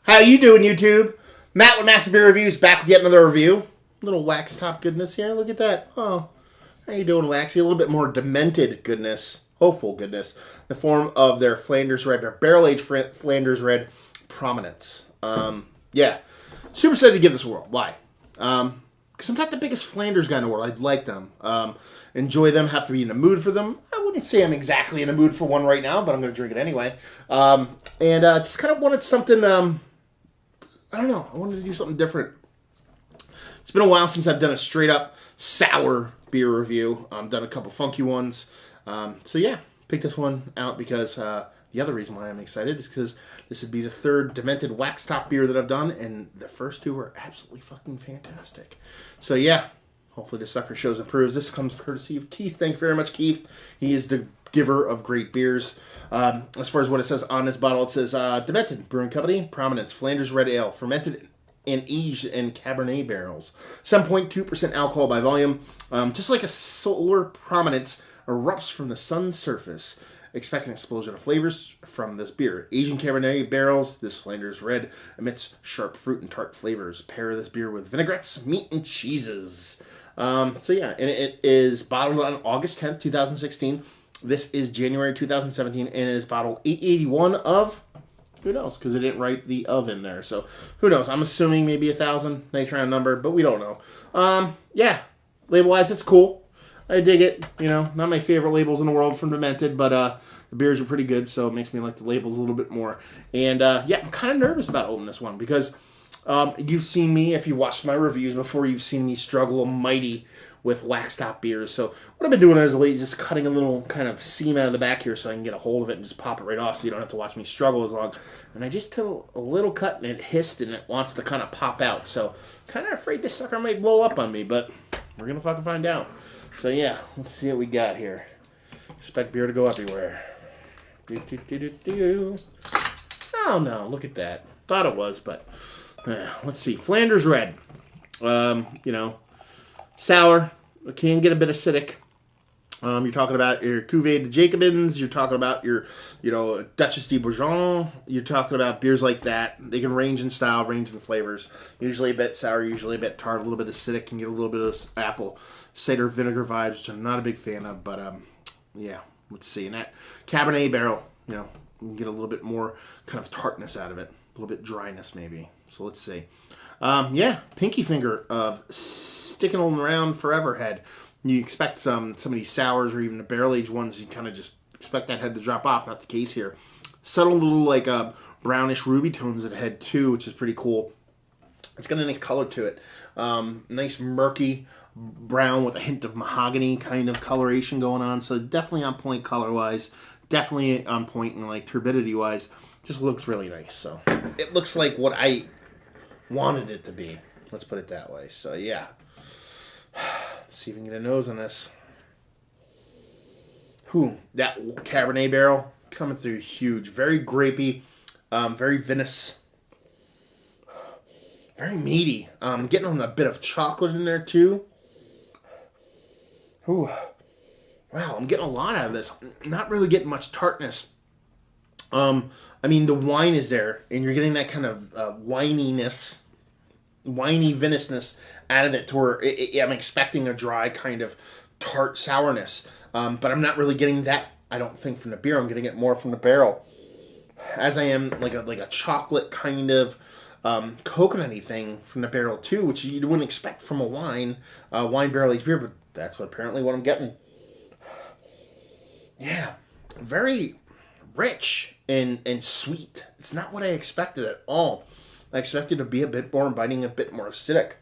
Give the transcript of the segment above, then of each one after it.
How you doing, YouTube? Matt with Massive Beer Reviews, back with yet another review. Little wax top goodness here. Look at that. Oh, how you doing, Waxy? A little bit more demented goodness, hopeful goodness, in the form of their Flanders Red, their barrel-aged Flanders Red Prominenece. Yeah, super excited to give this a whirl. Why? Because I'm not the biggest Flanders guy in the world. I'd like them. Enjoy them, have to be in the mood for them. I wouldn't say I'm exactly in the mood for one right now, but I'm going to drink it anyway. Just kind of wanted something, I don't know, I wanted to do something different. It's been a while since I've done a straight up sour beer review. I've done a couple funky ones. So yeah, picked this one out because the other reason why I'm excited is because this would be the third Demented wax top beer that I've done, and the first two were absolutely fucking fantastic. So yeah, hopefully this sucker shows and proves. This comes courtesy of Keith. Thank you very much, Keith. He is the giver of great beers. As far as what it says on this bottle, it says Demented Brewing Company, Prominenece, Flanders Red Ale, fermented and aged in Cabernet barrels. 7.2% alcohol by volume. Just like a solar prominence erupts from the sun's surface. Expect an explosion of flavors from this beer. Asian Cabernet barrels, this Flanders Red emits sharp fruit and tart flavors. Pair this beer with vinaigrettes, meat, and cheeses. So yeah, and it is bottled on August 10th, 2016. This is January 2017, and it is bottle 881 of... Who knows? Because it didn't write the of in there. So, who knows? I'm assuming maybe 1,000. Nice round number, but we don't know. Yeah. Label-wise, it's cool. I dig it. You know, not my favorite labels in the world from Demented, but the beers are pretty good, so it makes me like the labels a little bit more. And, yeah, I'm kind of nervous about opening this one because you've seen me, if you watched my reviews before, you've seen me struggle mighty with wax top beers. So what I've been doing is just cutting a little kind of seam out of the back here so I can get a hold of it and just pop it right off so you don't have to watch me struggle as long. And I just took a little cut and it hissed and it wants to kind of pop out. So kind of afraid this sucker might blow up on me, but we're going to fucking find out. So yeah, let's see what we got here. Expect beer to go everywhere. Oh no, look at that. Thought it was, but let's see. Flanders Red. Sour. Can get a bit acidic. You're talking about your Cuvée de Jacobins. You're talking about your, Duchess de Bourgogne. You're talking about beers like that. They can range in style, range in flavors. Usually a bit sour, usually a bit tart, a little bit acidic. Can get a little bit of apple cider vinegar vibes, which I'm not a big fan of. But, yeah, let's see. And that Cabernet barrel, you can get a little bit more kind of tartness out of it. A little bit dryness maybe. So let's see. Yeah, pinky finger of sticking them around forever head. You expect some of these sours or even the barrel-aged ones, you kind of just expect that head to drop off. Not the case here. Subtle little like brownish ruby tones at the head too, which is pretty cool. It's got a nice color to it. Nice murky brown with a hint of mahogany kind of coloration going on. So definitely on point color-wise. Definitely on point in like turbidity-wise. Just looks really nice. So it looks like what I wanted it to be. Let's put it that way. So yeah. Let's see if we can get a nose on this. That Cabernet barrel coming through huge. Very grapey. Very vinous. Very meaty. Getting on a bit of chocolate in there too. Ooh. Wow, I'm getting a lot out of this. Not really getting much tartness. The wine is there, and you're getting that kind of wininess. Winey vinousness out of it to where I'm expecting a dry kind of tart sourness. But I'm not really getting that, I don't think, from the beer. I'm getting it more from the barrel. As I am like a chocolate kind of coconutty thing from the barrel too, which you wouldn't expect from a wine barrel aged beer, but that's apparently what I'm getting. Yeah. Very rich and sweet. It's not what I expected at all. I expected to be a bit more biting, a bit more acidic.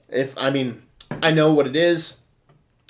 I know what it is.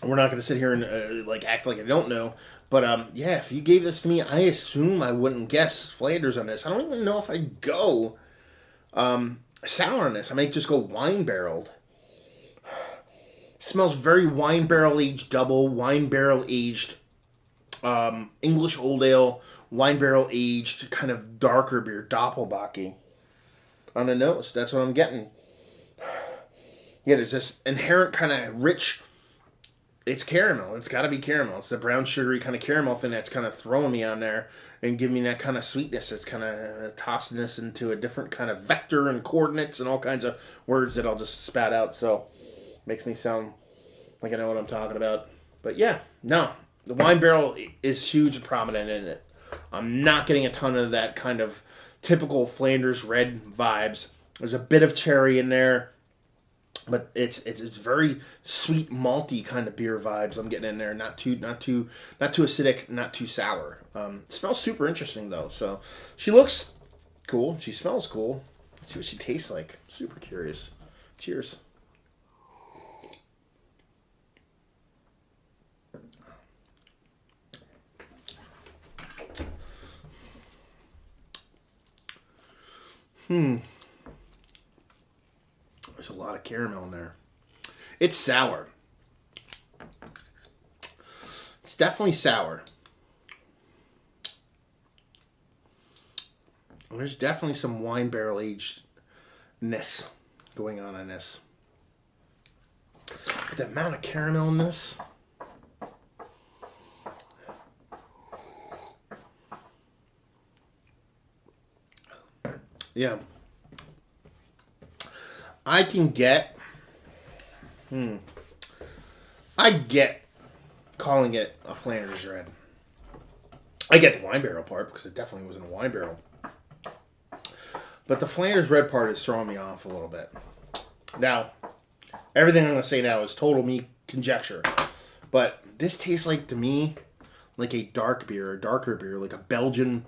We're not going to sit here and act like I don't know. But yeah, if you gave this to me, I assume I wouldn't guess Flanders on this. I don't even know if I'd go sour on this. I might just go wine barreled. It smells very wine barrel aged double, wine barrel aged English old ale, wine barrel aged kind of darker beer, Doppelbock on the nose. That's what I'm getting. Yeah, there's this inherent kind of rich It's caramel. It's got to be caramel. It's the brown sugary kind of caramel thing that's kind of throwing me on there and giving me that kind of sweetness. It's kind of tossing this into a different kind of vector and coordinates and all kinds of words that I'll just spat out. So makes me sound like I know what I'm talking about. But yeah, no, the wine barrel is huge and prominent in it. I'm not getting a ton of that kind of typical Flanders red vibes. There's a bit of cherry in there. But it's very sweet, malty kind of beer vibes I'm getting in there. Not too acidic, not too sour. It smells super interesting though. So she looks cool. She smells cool. Let's see what she tastes like. Super curious. Cheers. There's a lot of caramel in there. It's sour. It's definitely sour. There's definitely some wine barrel agedness going on in this. But the amount of caramel in this. Yeah. I can get. I get calling it a Flanders red. I get the wine barrel part because it definitely wasn't a wine barrel. But the Flanders red part is throwing me off a little bit. Now, everything I'm going to say now is total me conjecture. But this tastes like, to me, like a dark beer, a darker beer, like a Belgian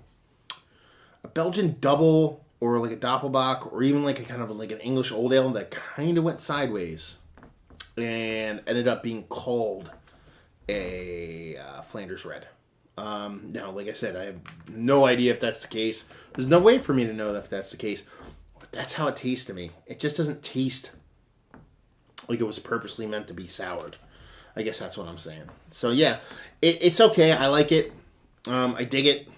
double, or like a Doppelbock, or even like a kind of like an English old ale that kind of went sideways and ended up being called a Flanders red. Now, like I said, I have no idea if that's the case. There's no way for me to know if that's the case. But that's how it tastes to me. It just doesn't taste like it was purposely meant to be soured. I guess that's what I'm saying. So yeah, it's okay. I like it. I dig it.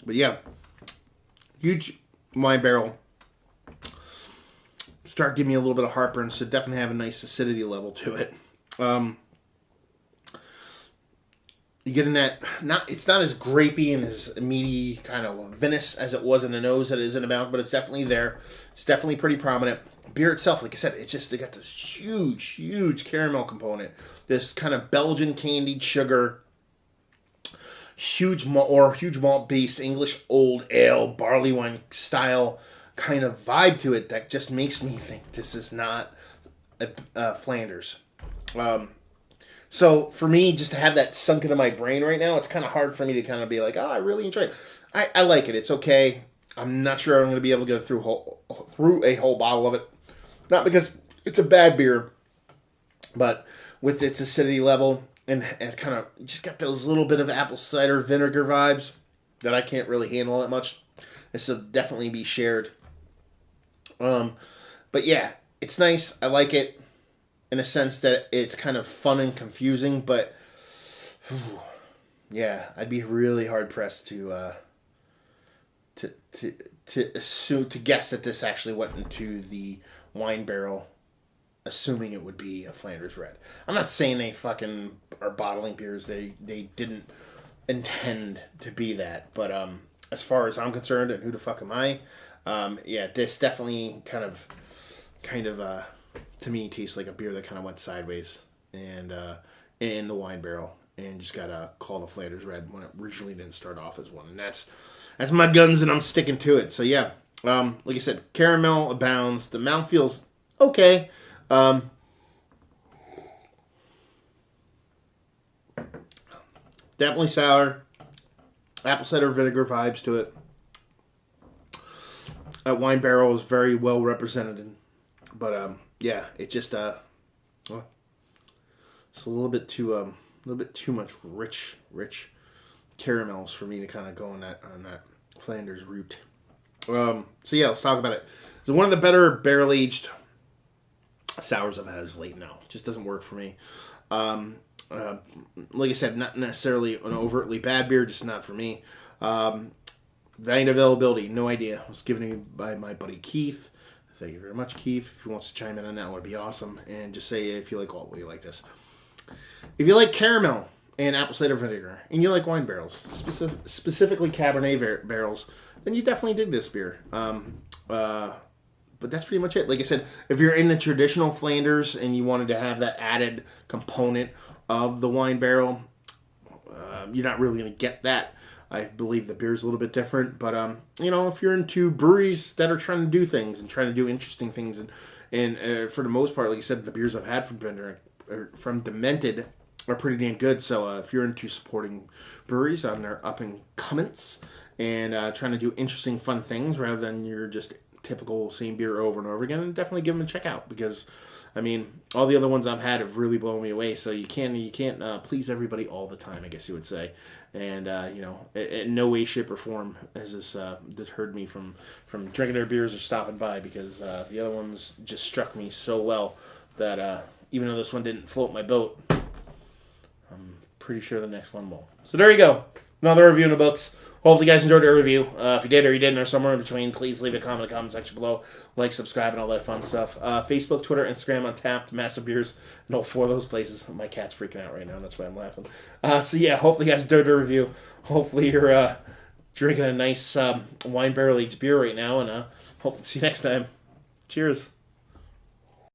But yeah, huge wine barrel. Start giving me a little bit of heartburn, so definitely have a nice acidity level to it. You get in that, it's not as grapey and as meaty kind of vinous as it was in the nose that it is in the mouth, but it's definitely there. It's definitely pretty prominent. Beer itself, like I said, it got this huge caramel component. This kind of Belgian candied sugar. Huge malt based English old ale barley wine style kind of vibe to it that just makes me think this is not a Flanders. So for me, just to have that sunk into my brain right now, it's kind of hard for me to kind of be like, oh, I really enjoy it. I like it. It's okay. I'm not sure I'm going to be able to go through a whole bottle of it. Not because it's a bad beer, but with its acidity level. And it's kind of just got those little bit of apple cider vinegar vibes that I can't really handle that much. This will definitely be shared. But yeah, it's nice. I like it in a sense that it's kind of fun and confusing. But yeah, I'd be really hard pressed to assume, to guess that this actually went into the wine barrel, assuming it would be a Flanders red. I'm not saying they fucking are bottling beers. They didn't intend to be that. But as far as I'm concerned, and who the fuck am I? Yeah, this definitely kind of to me tastes like a beer that kind of went sideways and in the wine barrel and just got called a Flanders red when it originally didn't start off as one. And that's my guns, and I'm sticking to it. So yeah, like I said, caramel abounds. The mouth feels okay. Definitely sour. Apple cider vinegar vibes to it. That wine barrel is very well represented. But yeah, it just it's a little bit too much rich caramels for me to kind of go on that Flanders route. So yeah, let's talk about it. It's one of the better barrel aged sours I've had as of late now. It just doesn't work for me. Like I said, not necessarily an overtly bad beer, just not for me. Variant availability, no idea. It was given to me by my buddy Keith. Thank you very much, Keith. If he wants to chime in on that, would be awesome. And just say if you like, oh, will you like this? If you like caramel and apple cider vinegar, and you like wine barrels, specifically Cabernet barrels, then you definitely dig this beer. But that's pretty much it. Like I said, if you're in the traditional Flanders and you wanted to have that added component of the wine barrel, you're not really going to get that. I believe the beer's a little bit different, but if you're into breweries that are trying to do things and trying to do interesting things, and for the most part, like I said, the beers I've had from Demented are pretty damn good. So if you're into supporting breweries on their up and comings and trying to do interesting, fun things rather than your just typical same beer over and over again, and definitely give them a check out, because all the other ones I've had have really blown me away. So you can't please everybody all the time, I guess you would say. And in no way, shape, or form has this deterred me from drinking their beers or stopping by, because the other ones just struck me so well that even though this one didn't float my boat, I'm pretty sure the next one will. So there you go, another review in the books. Hope you guys enjoyed our review. If you did or you didn't, or somewhere in between, please leave a comment in the comment section below. Like, subscribe, and all that fun stuff. Facebook, Twitter, Instagram, Untapped, Massive Beers, and all 4 of those places. My cat's freaking out right now, and that's why I'm laughing. So yeah, hopefully you guys enjoyed the review. Hopefully you're drinking a nice wine barrel aged beer right now, and hopefully see you next time. Cheers.